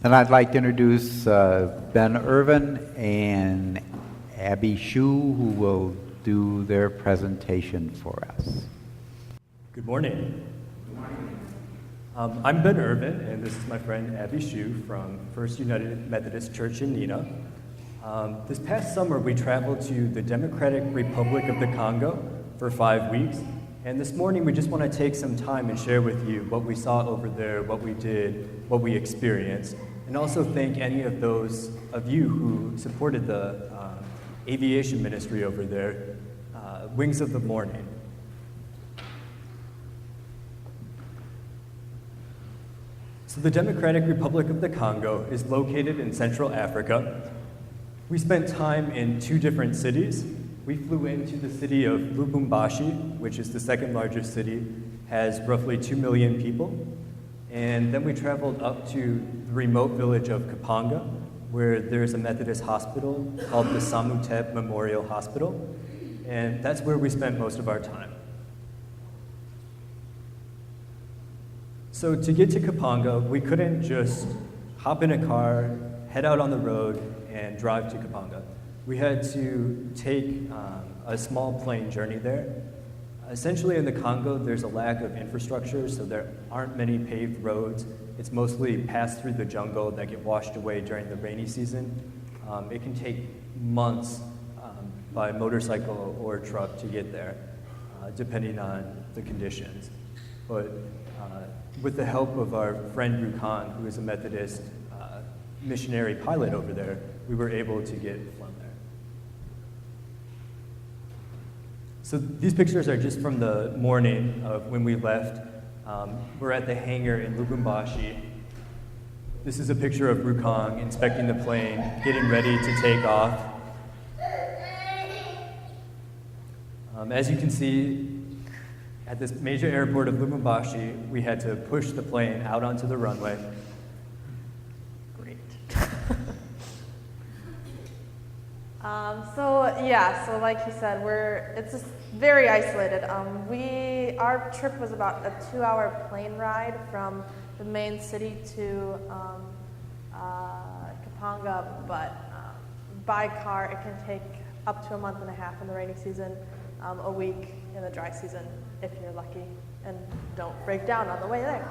And I'd like to introduce Ben Irvine and Abby Schuh, who will do their presentation for us. Good morning. Good morning. I'm Ben Irvine, and this is my friend Abby Schuh from First United Methodist Church in Nina. This past summer, we traveled to the Democratic Republic of the Congo for 5 weeks. And this morning, we just want to take some time and share with you what we saw over there, what we did, what we experienced, and also thank any of those of you who supported the aviation ministry over there, Wings of the Morning. So the Democratic Republic of the Congo is located in Central Africa. We spent time in 2 different cities. We flew into the city of Lubumbashi, which is the second largest city, has roughly 2 million people. And then we traveled up to the remote village of Kapanga, where there's a Methodist hospital called the Samutep Memorial Hospital. And that's where we spent most of our time. So to get to Kapanga, we couldn't just hop in a car, head out on the road, and drive to Kapanga. We had to take a small plane journey there. Essentially in the Congo, there's a lack of infrastructure, so there aren't many paved roads. It's mostly passed through the jungle that get washed away during the rainy season. It can take months by motorcycle or truck to get there, depending on the conditions. But with the help of our friend Rukan, who is a Methodist missionary pilot over there, we were able to get flown there. So these pictures are just from the morning of when we left. We're at the hangar in Lubumbashi. This is a picture of Rukong inspecting the plane, getting ready to take off. As you can see, at this major airport of Lubumbashi, we had to push the plane out onto the runway. So like he said, it's just very isolated. Our trip was about a 2-hour plane ride from the main city to Kapanga, but by car it can take up to a month and a half in the rainy season, a week in the dry season if you're lucky and don't break down on the way there.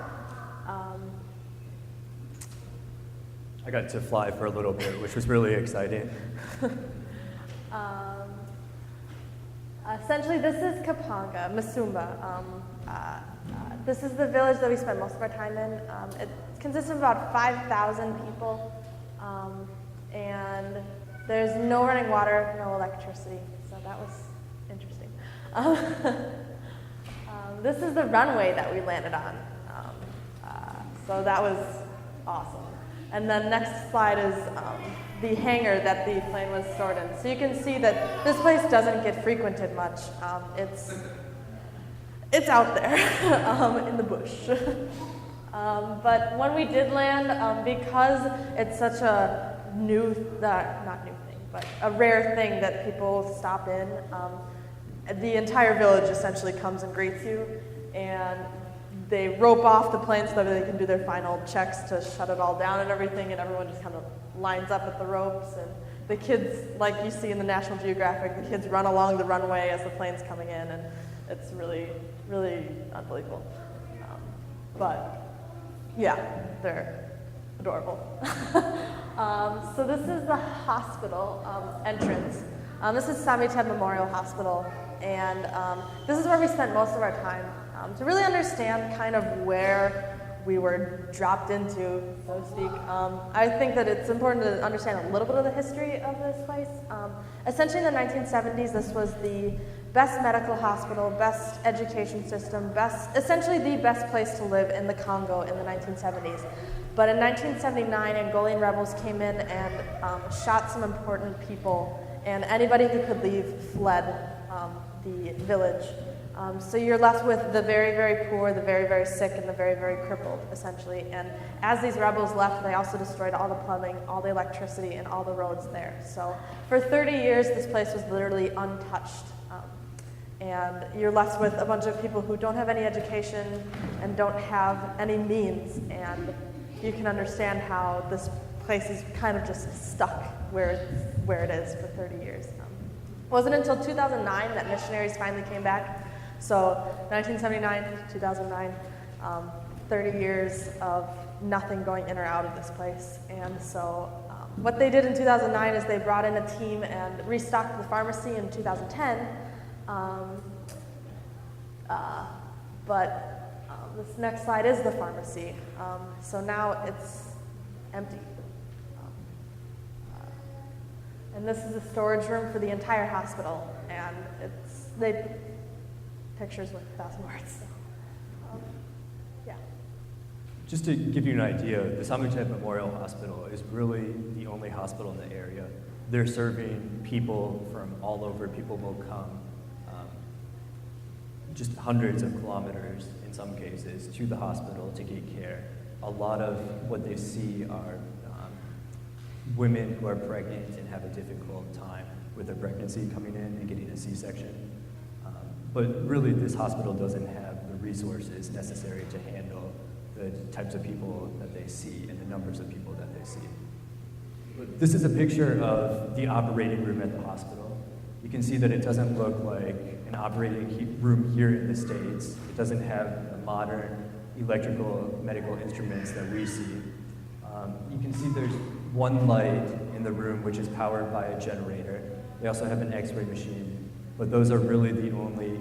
I got to fly for a little bit, which was really exciting. Essentially, this is Kapanga, Masumba. This is the village that we spent most of our time in. It consists of about 5,000 people, and there's no running water, no electricity, so that was interesting. This is the runway that we landed on, so that was awesome. And then next slide is the hangar that the plane was stored in. So you can see that this place doesn't get frequented much. It's out there in the bush. But when we did land, because it's such a not new thing, but a rare thing that people stop in, the entire village essentially comes and greets you, and they rope off the plane so that they can do their final checks to shut it all down and everything, and everyone just kind of lines up at the ropes, and the kids, like you see in the National Geographic, the kids run along the runway as the plane's coming in, and it's really, really unbelievable. But yeah, they're adorable. So this is the hospital entrance. This is Samiteb Memorial Hospital, and this is where we spent most of our time. To really understand kind of where we were dropped into, so to speak, I think that it's important to understand a little bit of the history of this place. Essentially in the 1970s, this was the best medical hospital, best education system, essentially the best place to live in the Congo in the 1970s. But in 1979, Angolan rebels came in and shot some important people, and anybody who could leave fled the village. So you're left with the very, very poor, the very, very sick, and the very, very crippled, essentially. And as these rebels left, they also destroyed all the plumbing, all the electricity, and all the roads there. So for 30 years, this place was literally untouched. And you're left with a bunch of people who don't have any education and don't have any means. And you can understand how this place is kind of just stuck where it is for 30 years. It wasn't until 2009 that missionaries finally came back. So 1979, 2009, 30 years of nothing going in or out of this place. And so what they did in 2009 is they brought in a team and restocked the pharmacy in 2010. This next slide is the pharmacy. So now it's empty. And this is the storage room for the entire hospital. And pictures with 1,000 words. So, yeah. Just to give you an idea, the Samutet Memorial Hospital is really the only hospital in the area. They're serving people from all over. People will come just hundreds of kilometers, in some cases, to the hospital to get care. A lot of what they see are women who are pregnant and have a difficult time with their pregnancy coming in and getting a C-section. But really, this hospital doesn't have the resources necessary to handle the types of people that they see and the numbers of people that they see. But this is a picture of the operating room at the hospital. You can see that it doesn't look like an operating room here in the States. It doesn't have the modern electrical medical instruments that we see. You can see there's one light in the room which is powered by a generator. They also have an X-ray machine, but those are really the only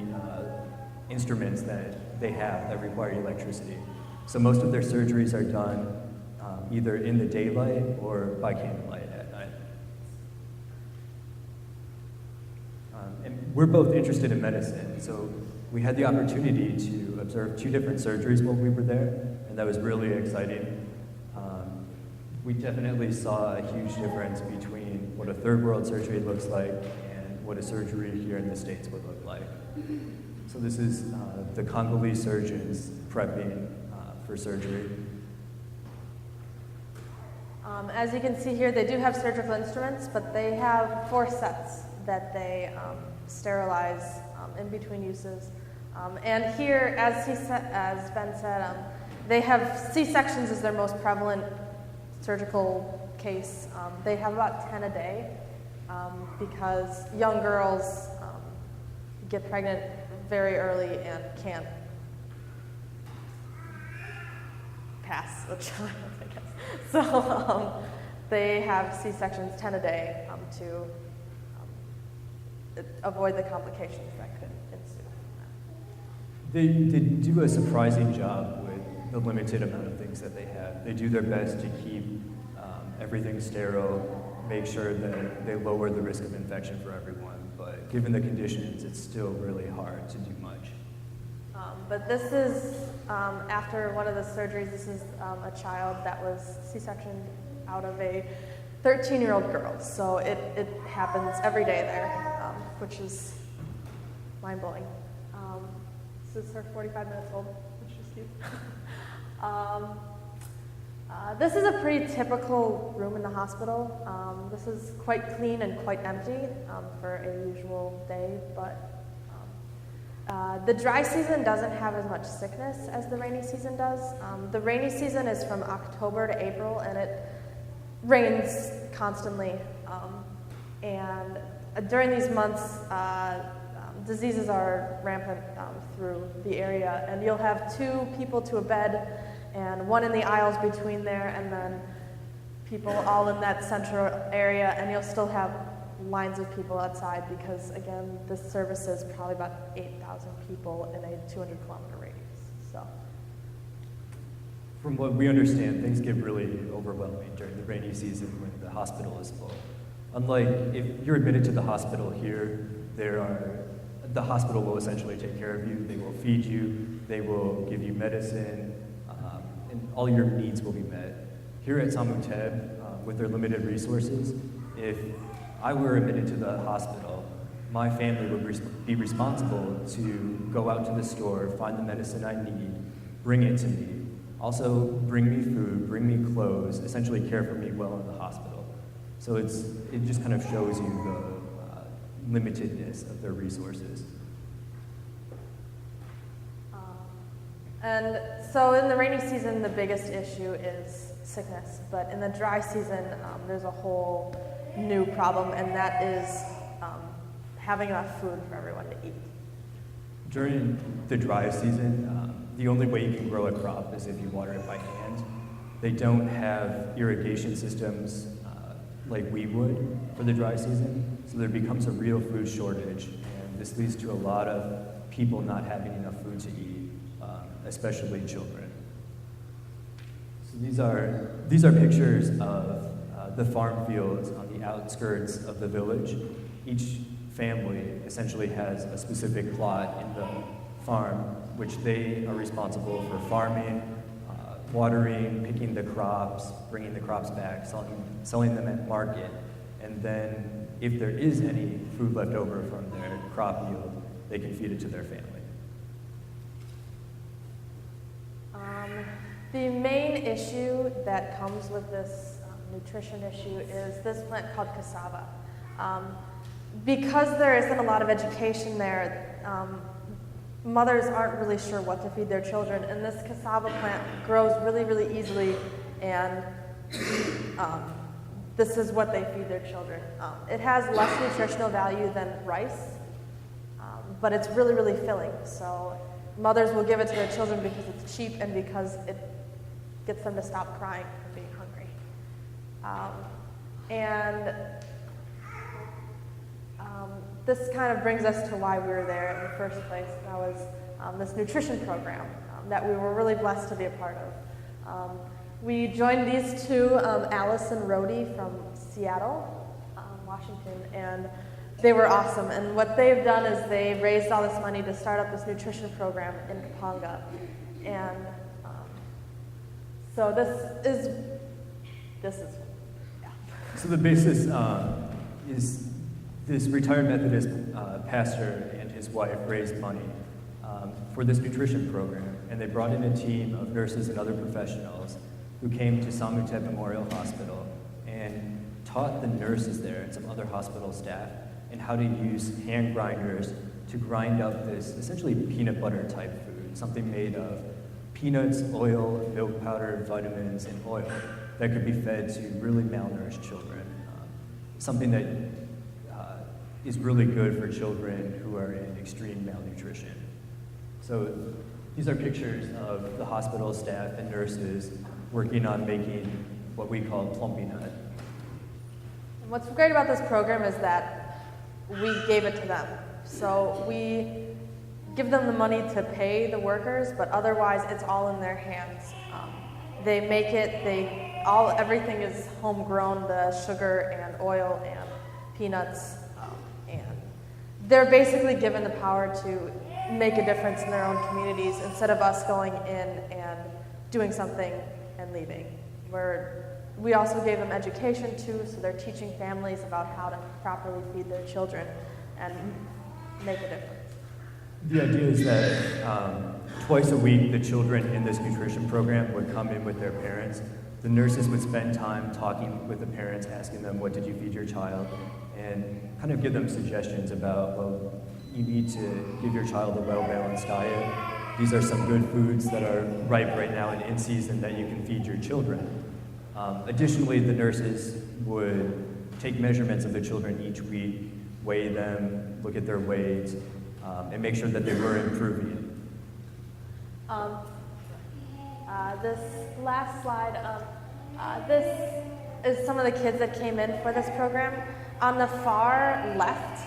instruments that they have that require electricity. So most of their surgeries are done either in the daylight or by candlelight at night. And we're both interested in medicine, so we had the opportunity to observe 2 different surgeries while we were there, and that was really exciting. We definitely saw a huge difference between what a third world surgery looks like and what a surgery here in the States would look like. So this is the Congolese surgeons prepping for surgery. As you can see here, they do have surgical instruments, but they have 4 sets that they sterilize in between uses. And here, as Ben said, they have C-sections as their most prevalent surgical case. They have about 10 a day because young girls get pregnant very early and can't pass a child, I guess. So they have C-sections 10 a day to avoid the complications that could ensue. They do a surprising job with the limited amount of things that they have. They do their best to keep everything sterile, make sure that they lower the risk of infection for everyone, but given the conditions, it's still really hard to do much. But this is, after one of the surgeries, this is a child that was C-sectioned out of a 13-year-old girl. So it happens every day there, which is mind-blowing. This is her 45 minutes old, which is cute. This is a pretty typical room in the hospital. This is quite clean and quite empty for a usual day, but the dry season doesn't have as much sickness as the rainy season does. The rainy season is from October to April, and it rains constantly. And during these months, diseases are rampant through the area, and you'll have 2 people to a bed and 1 in the aisles between there, and then people all in that central area, and you'll still have lines of people outside because, again, this service is probably about 8,000 people in a 200-kilometer radius. So, From what we understand, things get really overwhelming during the rainy season when the hospital is full. Unlike if you're admitted to the hospital here, the hospital will essentially take care of you. They will feed you, they will give you medicine, and all your needs will be met. Here at Samutet, with their limited resources, if I were admitted to the hospital, my family would be responsible to go out to the store, find the medicine I need, bring it to me, also bring me food, bring me clothes, essentially care for me well in the hospital. So it just kind of shows you the limitedness of their resources. And so in the rainy season, the biggest issue is sickness. But in the dry season, there's a whole new problem, and that is having enough food for everyone to eat. During the dry season, the only way you can grow a crop is if you water it by hand. They don't have irrigation systems like we would for the dry season, so there becomes a real food shortage, and this leads to a lot of people not having enough food to eat, especially children. So these are pictures of the farm fields on the outskirts of the village. Each family essentially has a specific plot in the farm, which they are responsible for farming, watering, picking the crops, bringing the crops back, selling them at market, and then if there is any food left over from their crop yield, they can feed it to their family. The main issue that comes with this nutrition issue is this plant called cassava. Because there isn't a lot of education there, mothers aren't really sure what to feed their children, and this cassava plant grows really, really easily, and this is what they feed their children. It has less nutritional value than rice, but it's really, really filling. So mothers will give it to their children because it's cheap and because it gets them to stop crying from being hungry. This kind of brings us to why we were there in the first place. That was this nutrition program that we were really blessed to be a part of. We joined these two, Alice and Rhodey from Seattle, Washington, and they were awesome. And what they've done is they raised all this money to start up this nutrition program in Kapanga. And so this is, yeah. So the basis is this retired Methodist pastor and his wife raised money for this nutrition program, and they brought in a team of nurses and other professionals who came to Samutep Memorial Hospital and taught the nurses there and some other hospital staff and how to use hand grinders to grind up this essentially peanut butter type food, something made of peanuts, oil, milk powder, vitamins, and oil that could be fed to really malnourished children. Something that is really good for children who are in extreme malnutrition. So these are pictures of the hospital staff and nurses working on making what we call plumpy nut. And what's great about this program is that we gave it to them. So we give them the money to pay the workers, but otherwise it's all in their hands. They make it, everything is homegrown, the sugar and oil and peanuts. And they're basically given the power to make a difference in their own communities instead of us going in and doing something and leaving. We also gave them education too, so they're teaching families about how to properly feed their children and make a difference. The idea is that twice a week the children in this nutrition program would come in with their parents. The nurses would spend time talking with the parents, asking them, what did you feed your child? And kind of give them suggestions about, well, you need to give your child a well-balanced diet. These are some good foods that are ripe right now and in season that you can feed your children. Additionally, the nurses would take measurements of the children each week, weigh them, look at their weight, and make sure that they were improving. This last slide, this is some of the kids that came in for this program. On the far left,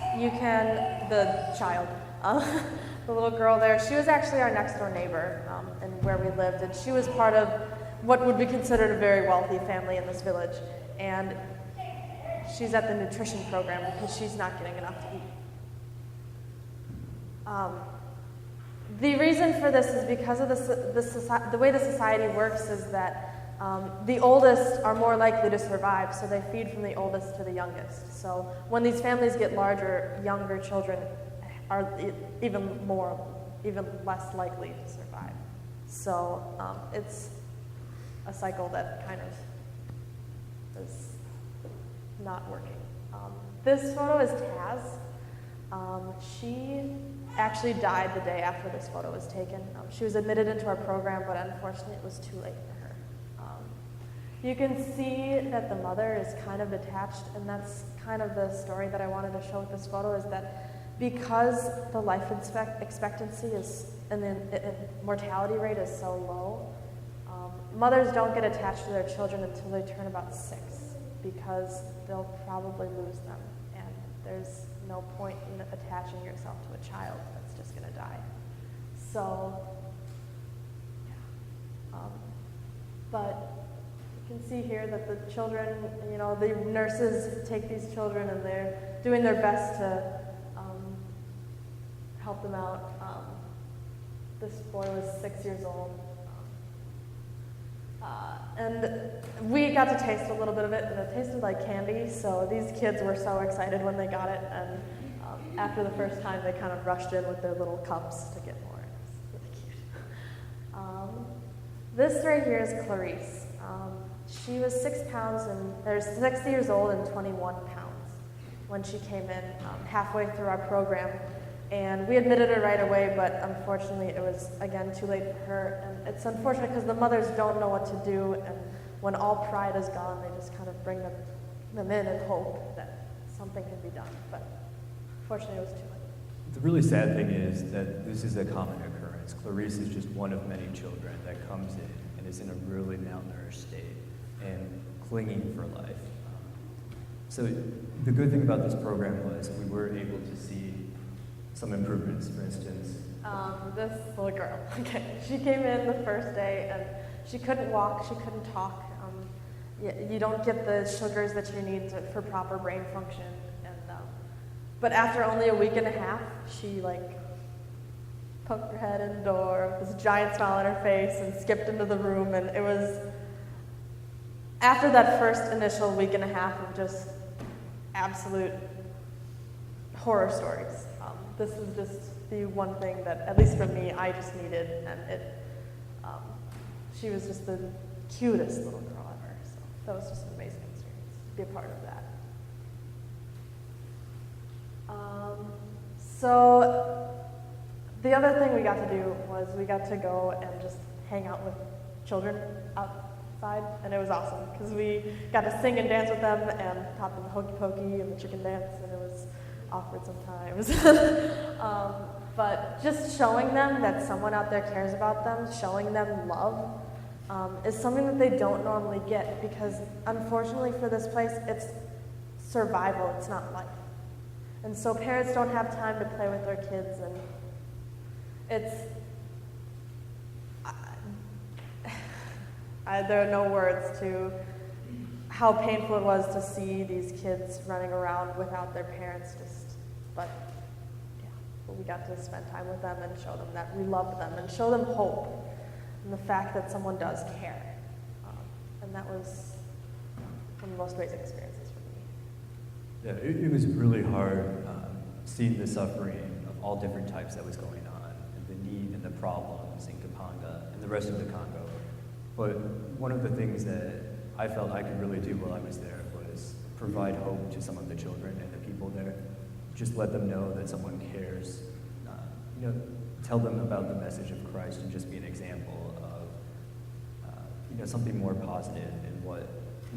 the little girl there, she was actually our next door neighbor and where we lived, and she was part of what would be considered a very wealthy family in this village. And she's at the nutrition program because she's not getting enough to eat. The reason for this is because of the way the society works is that the oldest are more likely to survive, so they feed from the oldest to the youngest. So when these families get larger, younger children are even less likely to survive. So it's a cycle that kind of is not working. This photo is Taz. She actually died the day after this photo was taken. She was admitted into our program, but unfortunately it was too late for her. You can see that the mother is kind of detached, and that's kind of the story that I wanted to show with this photo, is that because the life expectancy is, and the mortality rate is so low, mothers don't get attached to their children until they turn about 6, because they'll probably lose them, and there's no point in attaching yourself to a child that's just going to die. So, yeah. But you can see here that the children, the nurses take these children and they're doing their best to help them out. This boy was 6 years old. And we got to taste a little bit of it, and it tasted like candy, so these kids were so excited when they got it, and after the first time, they kind of rushed in with their little cups to get more. It's really cute. This right here is Clarice. She was 6 pounds, or 6 years old and 21 pounds when she came in halfway through our program. And we admitted her right away, but unfortunately it was, again, too late for her. And it's unfortunate because the mothers don't know what to do, and when all pride is gone, they just kind of bring them in and hope that something can be done. But unfortunately it was too late. The really sad thing is that this is a common occurrence. Clarice is just one of many children that comes in and is in a really malnourished state and clinging for life. So the good thing about this program was we were able to see some improvements. For instance, this little girl, okay, she came in the first day and she couldn't walk, she couldn't talk. You don't get the sugars that you need for proper brain function. And but after only a week and a half, she poked her head in the door with this giant smile on her face and skipped into the room. And it was after that first initial week and a half of just absolute horror stories. This is just the one thing that, at least for me, I just needed, and she was just the cutest little girl ever. So that was just an amazing experience to be a part of that. So the other thing we got to do was we got to go and just hang out with children outside, and it was awesome because we got to sing and dance with them and taught them the hokey pokey and the chicken dance, and it was awkward sometimes. But just showing them that someone out there cares about them, showing them love, is something that they don't normally get, because unfortunately for this place, it's survival, it's not life. And so parents don't have time to play with their kids, and there are no words to how painful it was to see these kids running around without their parents. But we got to spend time with them and show them that we loved them and show them hope and the fact that someone does care. And that was one of the most amazing experiences for me. Yeah, it was really hard seeing the suffering of all different types that was going on, and the need and the problems in Kapanga and the rest of the Congo. But one of the things that I felt I could really do while I was there was provide hope to some of the children and the people there. Just let them know that someone cares. Tell them about the message of Christ and just be an example of, something more positive in what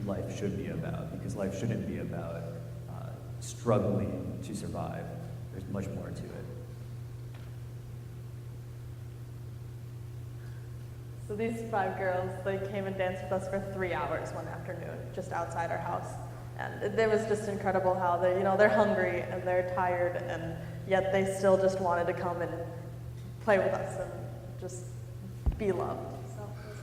life should be about. Because life shouldn't be about struggling to survive. There's much more to it. So these 5 girls, they came and danced with us for 3 hours one afternoon, just outside our house. And it was just incredible how they're hungry and they're tired, and yet they still just wanted to come and play with us and just be loved. So it was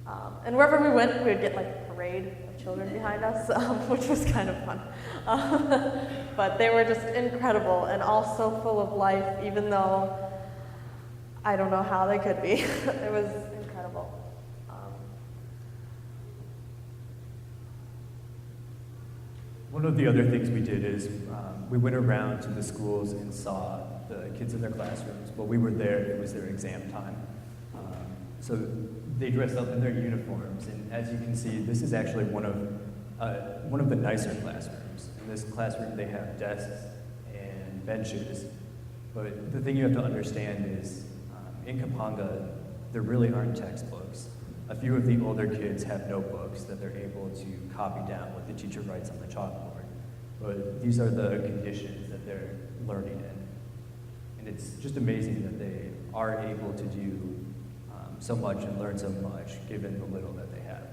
awesome. And wherever we went, we would get a parade of children behind us, which was kind of fun. But they were just incredible and all so full of life, even though I don't know how they could be. It was incredible. One of the other things we did is we went around to the schools and saw the kids in their classrooms. While we were there, it was their exam time. So they dressed up in their uniforms, and as you can see, this is actually one of the nicer classrooms. In this classroom, they have desks and benches, But the thing you have to understand is, in Kapanga, there really aren't textbooks. A few of the older kids have notebooks that they're able to copy down what the teacher writes on the chalkboard. But these are the conditions that they're learning in. And it's just amazing that they are able to do so much and learn so much given the little that they have.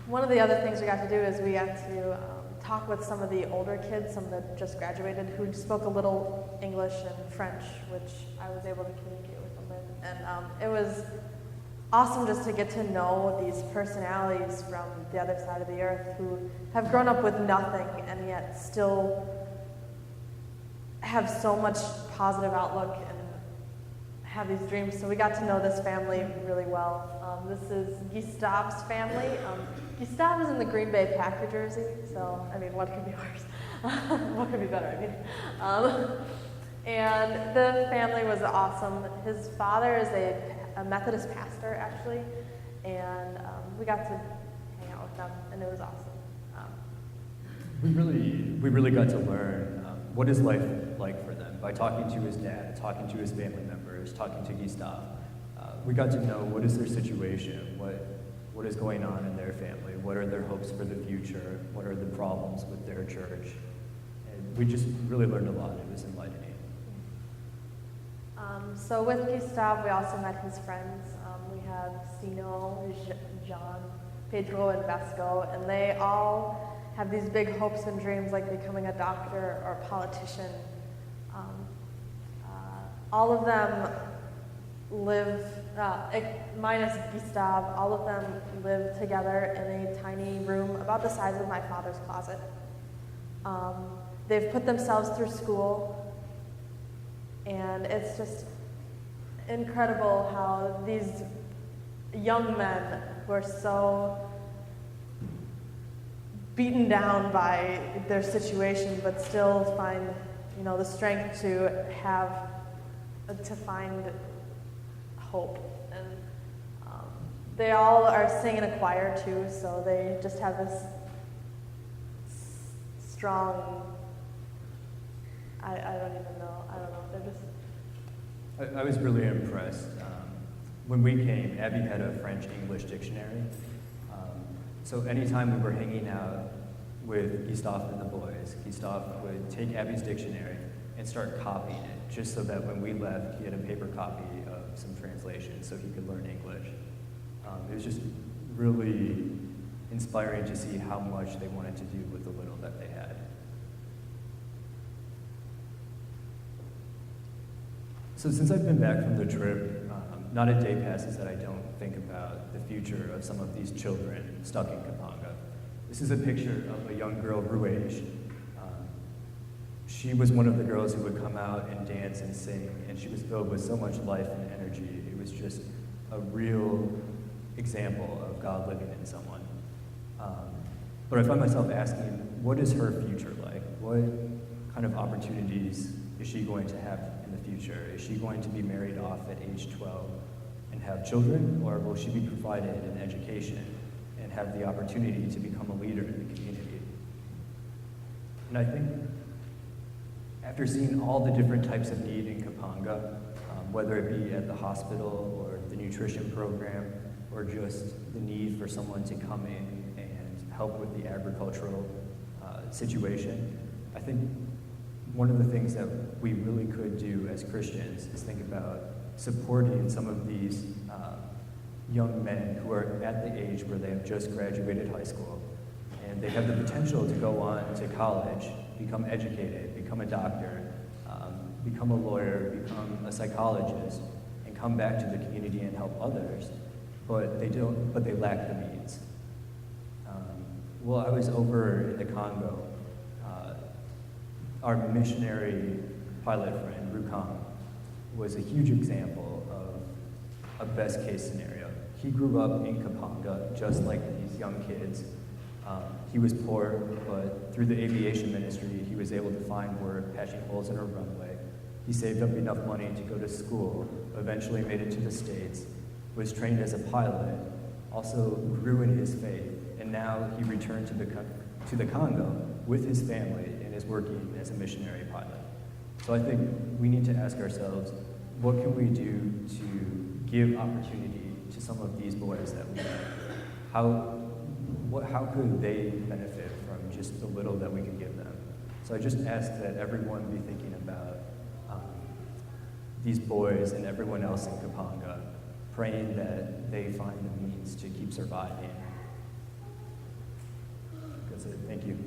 One of the other things we got to do is we got to talk with some of the older kids, some that just graduated, who spoke a little English and French, which I was able to communicate with them in. And it was awesome just to get to know these personalities from the other side of the earth who have grown up with nothing and yet still have so much positive outlook and have these dreams. So we got to know this family really well. This is Gustave's family. Gustave is in the Green Bay Packer jersey, so I mean, what could be worse? What could be better? I mean, and the family was awesome. His father is a Methodist pastor, actually, and we got to hang out with them, and it was awesome. We really got to learn what is life like for them by talking to his dad, talking to his family members, talking to Gustave. We got to know what is their situation, what is going on in their family, what are their hopes for the future, what are the problems with their church. And we just really learned a lot. It was enlightening. So with Gustave, we also met his friends. We have Sino, Jean, Pedro, and Vesco, and they all have these big hopes and dreams like becoming a doctor or a politician. All of them live, minus Gustave, all of them live together in a tiny room about the size of my father's closet. They've put themselves through school, and it's just incredible how these young men who are so beaten down by their situation, but still find, the strength to find hope. And they all are singing in a choir too, so they just have this strong. I don't even know. I don't know. They're just. I was really impressed. When we came, Abby had a French-English dictionary. So anytime we were hanging out with Gustave and the boys, Gustave would take Abby's dictionary and start copying it, just so that when we left, he had a paper copy of some translations so he could learn English. It was just really inspiring to see how much they wanted to do with the little that they had. So since I've been back from the trip, not a day passes that I don't think about the future of some of these children stuck in Kapanga. This is a picture of a young girl, Ruege. She was one of the girls who would come out and dance and sing, and she was filled with so much life and energy. It was just a real example of God living in someone. But I find myself asking, what is her future like? What kind of opportunities is she going to have in the future? Is she going to be married off at age 12 and have children, or will she be provided an education and have the opportunity to become a leader in the community? And I think after seeing all the different types of need in Kapanga, whether it be at the hospital or the nutrition program, or just the need for someone to come in and help with the agricultural situation, I think one of the things that we really could do as Christians is think about supporting some of these young men who are at the age where they have just graduated high school, and they have the potential to go on to college, become educated, become a doctor, become a lawyer, become a psychologist, and come back to the community and help others, but they lack the means. Well, I was over in the Congo. Our missionary pilot friend, Rukam, was a huge example of a best case scenario. He grew up in Kapanga, just like these young kids. He was poor, but through the aviation ministry, he was able to find work patching holes in a runway. He saved up enough money to go to school, eventually made it to the States, was trained as a pilot, also grew in his faith, and now he returned to the Congo with his family and and is working as a missionary pilot. So I think we need to ask ourselves, what can we do to give opportunity to some of these boys that we have? How could they benefit from just the little that we can give them? So I just ask that everyone be thinking about these boys and everyone else in Kapanga, praying that they find the means to keep surviving. That's it. Thank you.